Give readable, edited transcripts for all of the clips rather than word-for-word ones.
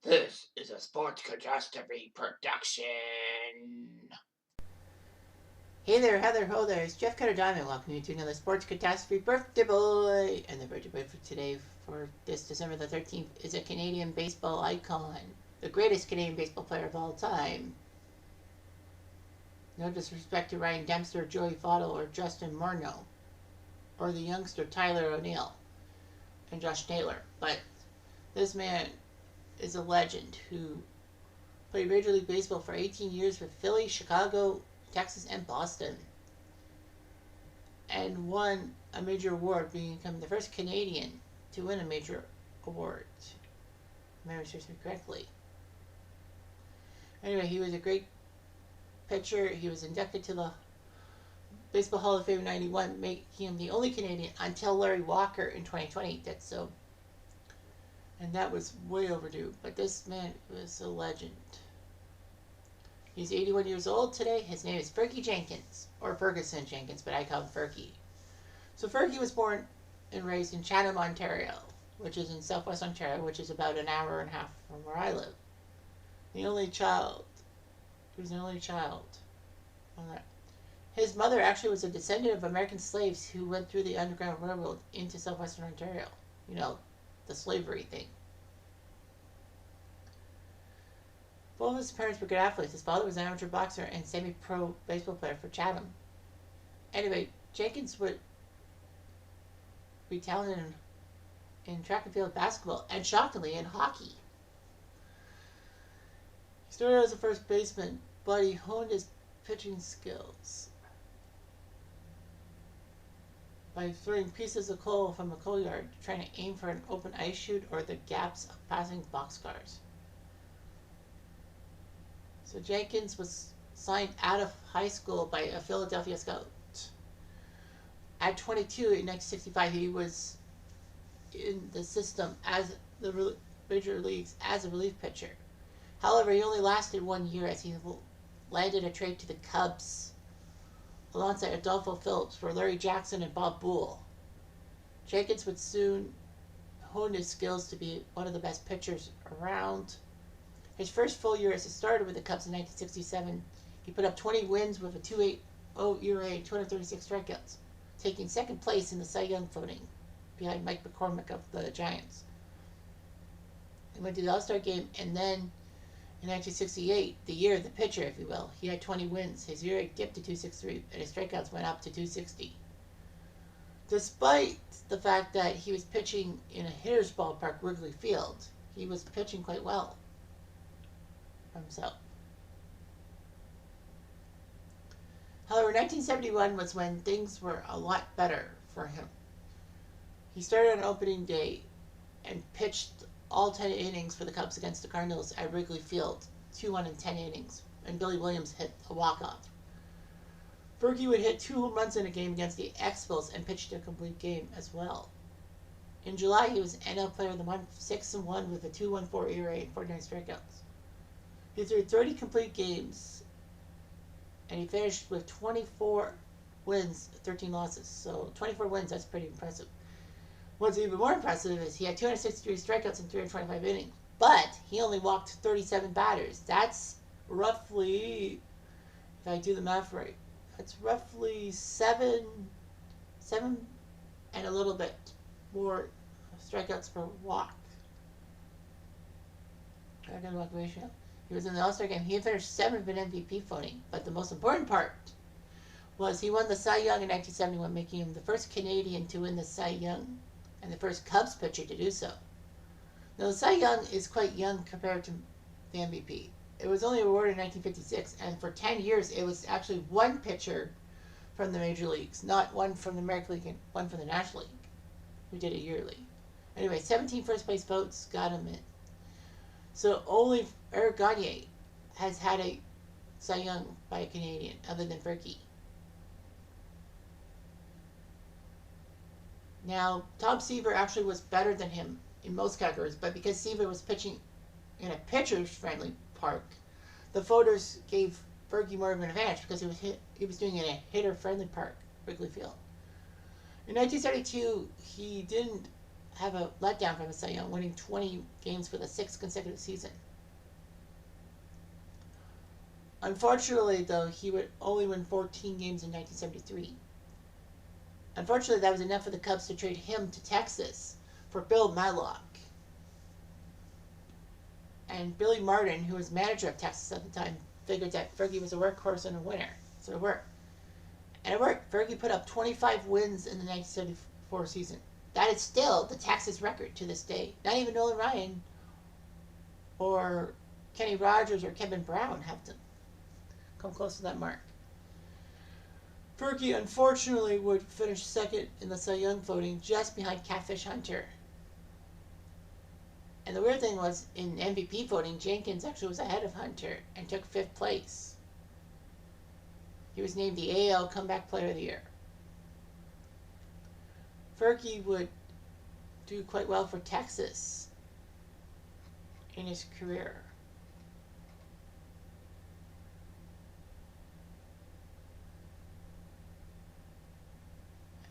This is a Sports Catastrophe production. Hey there, Heather, ho there, it's Jeff Cutastrophe. Welcome you to another Sports Catastrophe Birthday Boy. And the birthday boy for today, for this December the 13th, is a Canadian baseball icon. The greatest Canadian baseball player of all time. No disrespect to Ryan Dempster, Joey Votto, or Justin Morneau, or the youngster Tyler O'Neill and Josh Naylor. But this man is a legend who played Major League Baseball for 18 years with Philly, Chicago, Texas, and Boston, and won a major award, becoming the first Canadian to win a major award. If I remember correctly. Anyway, he was a great pitcher. He was inducted to the Baseball Hall of Fame in '91, making him the only Canadian until Larry Walker in 2020 did so. And that was way overdue. But this man was a legend. He's 81 years old today. His name is Fergie Jenkins, or Ferguson Jenkins, but I call him Fergie. So Fergie was born and raised in Chatham, Ontario, which is in southwest Ontario, which is about an hour and a half from where I live. The only child. He was an only child. His mother actually was a descendant of American slaves who went through the Underground Railroad into southwestern Ontario. You know, the slavery thing. Both of his parents were good athletes. His father was an amateur boxer and semi-pro baseball player for Chatham. Anyway, Jenkins would be talented in track and field basketball, and shockingly in hockey. He started as a first baseman, but he honed his pitching skills by throwing pieces of coal from a coal yard, trying to aim for an open ice chute or the gaps of passing boxcars. So Jenkins was signed out of high school by a Philadelphia scout. At 22 in 1965, he was in the system as the major leagues as a relief pitcher. However, he only lasted 1 year as he landed a trade to the Cubs alongside Adolfo Phillips for Larry Jackson and Bob Boole. Jenkins would soon hone his skills to be one of the best pitchers around. His first full year as a starter with the Cubs in 1967, he put up 20 wins with a 2.80 ERA and 236 strikeouts, taking second place in the Cy Young voting behind Mike McCormick of the Giants. He went to the All-Star game, and then in 1968, the year of the pitcher, if you will, he had 20 wins. His ERA dipped to 263, and his strikeouts went up to 260. Despite the fact that he was pitching in a hitter's ballpark, Wrigley Field, he was pitching quite well for himself. However, 1971 was when things were a lot better for him. He started on opening day and pitched all 10 innings for the Cubs against the Cardinals at Wrigley Field, 2-1 in 10 innings, and Billy Williams hit a walk-off. Fergie would hit 2 home runs in a game against the Expos and pitched a complete game as well. In July, he was NL Player of the Month, 6-1 with a 2.14 ERA and 49 strikeouts. He threw 30 complete games, and he finished with 24 wins, 13 losses. So 24 wins, that's pretty impressive. What's even more impressive is he had 263 strikeouts in 325 innings, but he only walked 37 batters. That's roughly, if I do the math right, that's roughly seven and a little bit more strikeouts per walk. Strikeout walk ratio. He was in the All-Star game. He finished 7th in MVP voting, but the most important part was he won the Cy Young in 1971, making him the first Canadian to win the Cy Young and the first Cubs pitcher to do so. Now, the Cy Young is quite young compared to the MVP. It was only awarded in 1956, and for 10 years it was actually one pitcher from the major leagues, not one from the American League and one from the National League, who did it yearly. Anyway, 17 first place votes got him in. So only Eric Gagne has had a Cy Young by a Canadian, other than Fergie. Now, Tom Seaver actually was better than him in most categories, but because Seaver was pitching in a pitcher's-friendly park, the voters gave Fergie more of an advantage because he was doing it in a hitter-friendly park, Wrigley Field. In 1972, he didn't have a letdown from a Cy Young, winning 20 games for the sixth consecutive season. Unfortunately, though, he would only win 14 games in 1973. Unfortunately, that was enough for the Cubs to trade him to Texas for Bill Madlock. And Billy Martin, who was manager of Texas at the time, figured that Fergie was a workhorse and a winner. So it worked. And it worked. Fergie put up 25 wins in the 1974 season. That is still the Texas record to this day. Not even Nolan Ryan or Kenny Rogers or Kevin Brown have to come close to that mark. Fergie, unfortunately, would finish second in the Cy Young voting, just behind Catfish Hunter. And the weird thing was, in MVP voting, Jenkins actually was ahead of Hunter and took 5th place. He was named the AL Comeback Player of the Year. Fergie would do quite well for Texas in his career.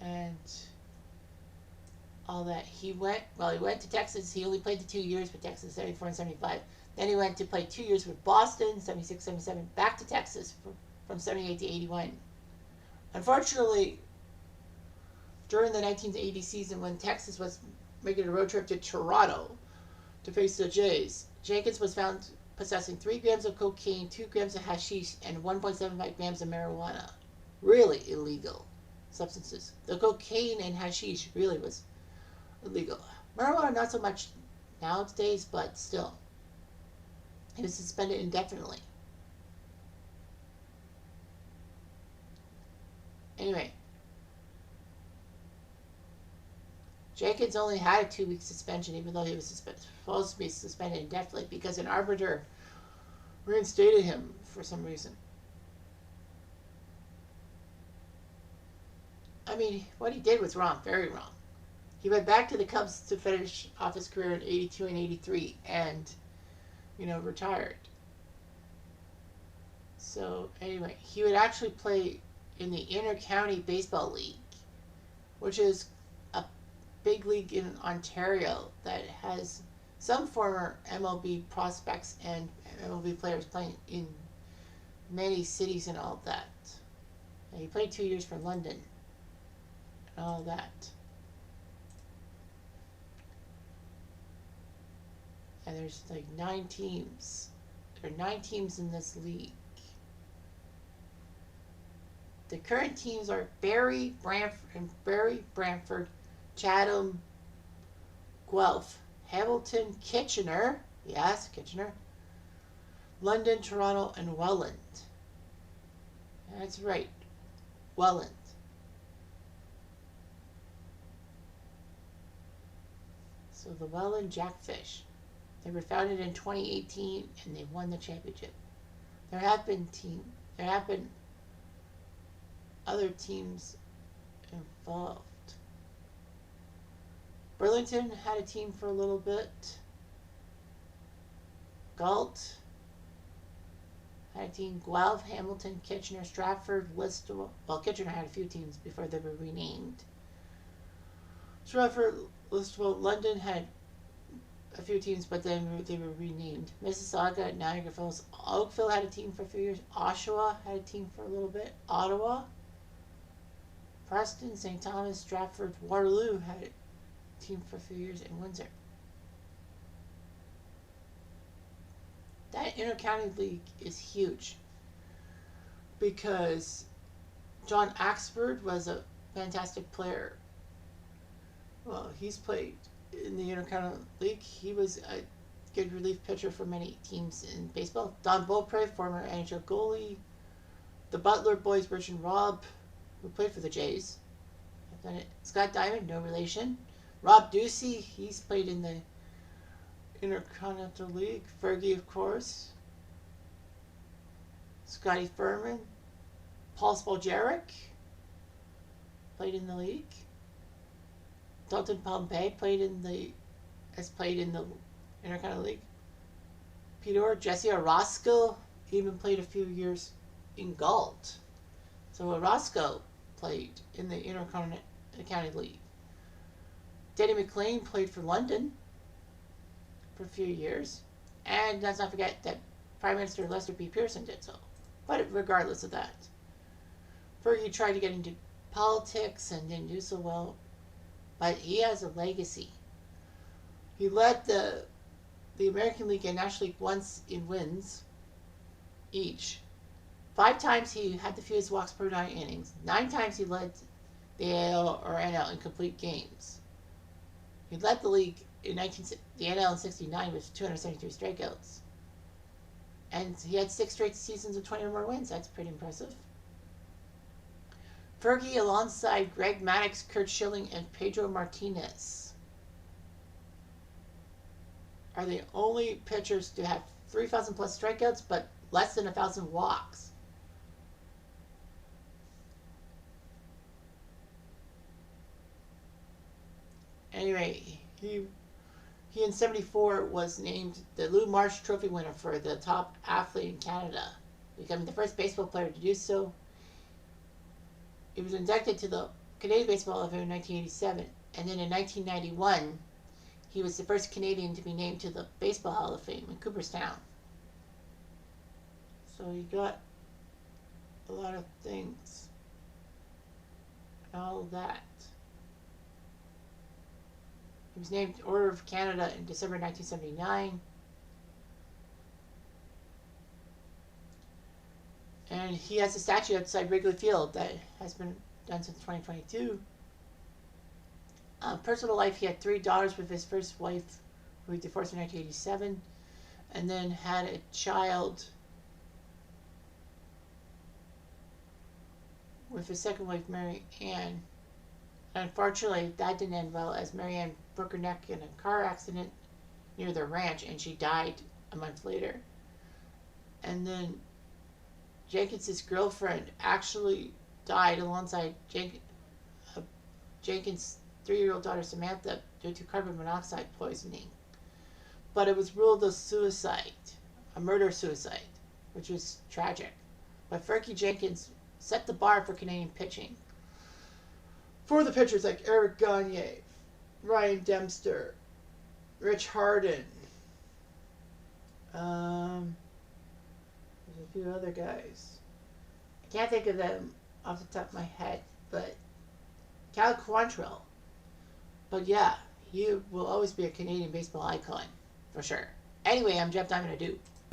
And all that. He went to Texas. He only played the 2 years with Texas, 74 and 75. Then he went to play 2 years with Boston, 76, 77, back to Texas from 78 to 81. Unfortunately, during the 1980 season, when Texas was making a road trip to Toronto to face the Jays, Jenkins was found possessing 3 grams of cocaine, 2 grams of hashish, and 1.75 grams of marijuana. Really illegal substances. The cocaine and hashish really was illegal. Marijuana, not so much nowadays, but still. He was suspended indefinitely. Anyway, Jenkins only had a 2-week suspension, even though he was supposed to be suspended indefinitely, because an arbiter reinstated him for some reason. I mean, what he did was wrong, very wrong. He went back to the Cubs to finish off his career in 82 and 83 and, retired. So, anyway, he would actually play in the Inter-County Baseball League, which is a big league in Ontario that has some former MLB prospects and MLB players playing in many cities and all that. And he played 2 years for London and all that. And there's like 9 teams. There are 9 teams in this league. The current teams are Barrie, Brantford, Chatham, Guelph, Hamilton, Kitchener, yes, Kitchener, London, Toronto, and Welland. That's right, Welland. So the Welland Jackfish. They were founded in 2018 and they won the championship. There have been other teams involved. Burlington had a team for a little bit. Galt had a team. Guelph, Hamilton, Kitchener, Stratford, Listowel. Well, Kitchener had a few teams before they were renamed. Stratford, Listowel, London had a few teams, but then they were renamed. Mississauga, Niagara Falls, Oakville had a team for a few years. Oshawa had a team for a little bit. Ottawa, Preston, St. Thomas, Stratford, Waterloo had a team for a few years, and Windsor. That inter-county league is huge because John Axford was a fantastic player. Well, he's played in the Intercounty League. He was a good relief pitcher for many teams in baseball. Don Beaupre, former NHL goalie. The Butler boys, Rich and Rob, who played for the Jays. I've done it. Scott Diamond, no relation. Rob Ducey, he's played in the Intercontinental League. Fergie, of course. Scotty Furman. Paul Spoljaric played in the league. Dalton Pompey has played in the Intercontinental League. Peter Jesse Orozco even played a few years in Galt. So Orozco played in the Intercounty League. Danny McLean played for London for a few years. And let's not forget that Prime Minister Lester B. Pearson did so. But regardless of that, Fergie tried to get into politics and didn't do so well. But he has a legacy. He led the American League and National League once in wins each. 5 times he had the fewest walks per 9 innings. 9 times he led the AL or NL in complete games. He led the league in the NL in '69 with 273 strikeouts. And he had 6 straight seasons of 20 or more wins. That's pretty impressive. Fergie alongside Greg Maddux, Curt Schilling, and Pedro Martinez are the only pitchers to have 3,000 plus strikeouts but less than 1,000 walks. Anyway, he in '74 was named the Lou Marsh Trophy winner for the top athlete in Canada, becoming the first baseball player to do so. He was inducted to the Canadian Baseball Hall of Fame in 1987, and then in 1991, he was the first Canadian to be named to the Baseball Hall of Fame in Cooperstown. So he got a lot of things. All that. He was named Order of Canada in December 1979. And he has a statue outside Wrigley Field that has been done since 2022. Personal life, he had 3 daughters with his first wife, who he divorced in 1987, and then had a child with his second wife, Mary Ann. Unfortunately, that didn't end well, as Mary Ann broke her neck in a car accident near their ranch, and she died a month later. And then Jenkins' girlfriend actually died alongside Jenkins' 3-year-old daughter Samantha due to carbon monoxide poisoning. But it was ruled a suicide, a murder-suicide, which was tragic. But Fergie Jenkins set the bar for Canadian pitching. For the pitchers like Eric Gagne, Ryan Dempster, Rich Harden, there's a few other guys. I can't think of them off the top of my head, but Cal Quantrill. But yeah, he will always be a Canadian baseball icon, for sure. Anyway, I'm Jeff Diamond. I do.